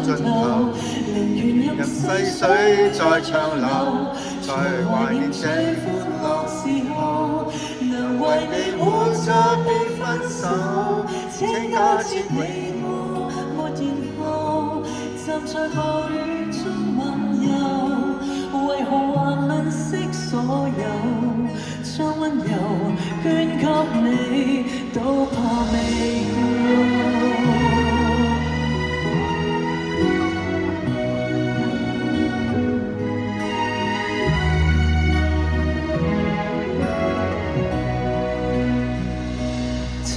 盡頭，寧願任逝水再長流，在懷念這歡樂時候，能為你活着別分手，請假設你我沒然後，站在暴雨中漫遊，為何還吝惜所有，將溫柔捐給你，都怕未夠。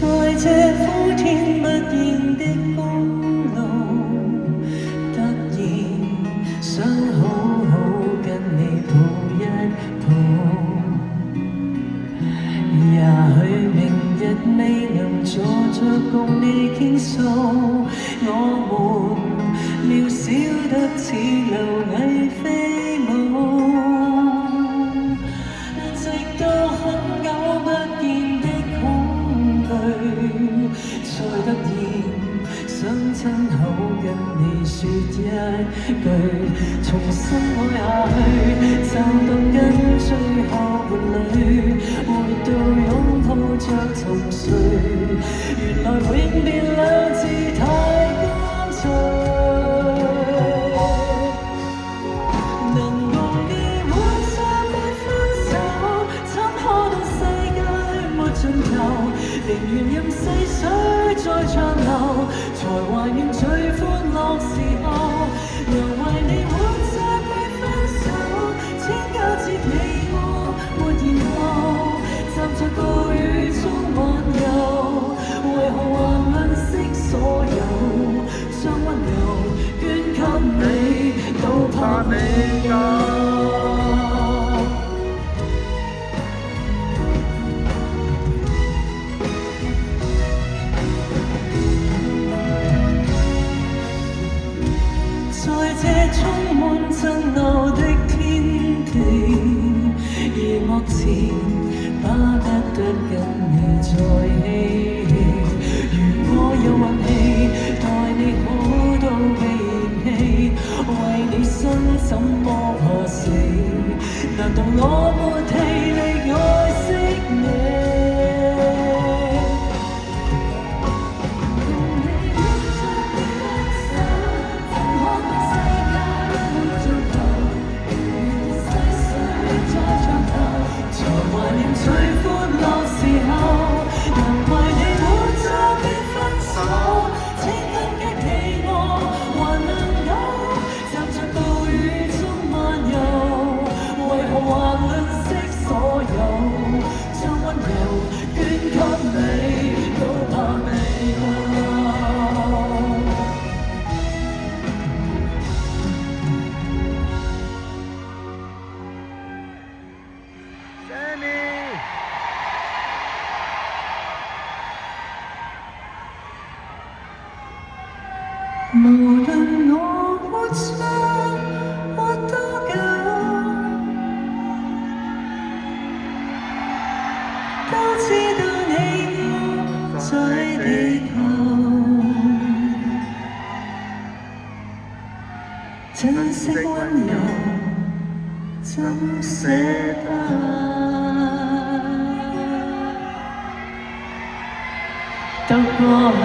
在這呼天不應的公路，突然想好好跟你抱一抱。也許明日未能坐着共你傾訴，我們渺小得似螻蟻飛舞，直到很久不見的恐懼，才突然想親口跟你說一句，重新愛下去，就當跟最後伴侶回到擁抱着沉睡，原來永別兩字太乾脆，能共你活着別分手，怎可當世界沒盡頭，寧願任逝水再長流，才懷念最歡樂時候，能為你活着別分手，請假設你我沒然後，站在暴雨中漫遊，為何還吝惜所有，將溫柔捐給你，都怕未夠。在這充滿爭拗的天地，夜幕前巴不得跟你在一起。如果有運氣，待你好到被嫌棄，為你生怎麼怕死？難道我沒氣力愛惜你？最歡樂時候，能為你活着別分手，請緊記你我還能夠站在暴雨中漫遊，為何還吝惜所有，將溫柔捐給你，都怕未夠。無論我活着活多久，都知道你我在地球，珍惜溫柔怎捨得？渡過很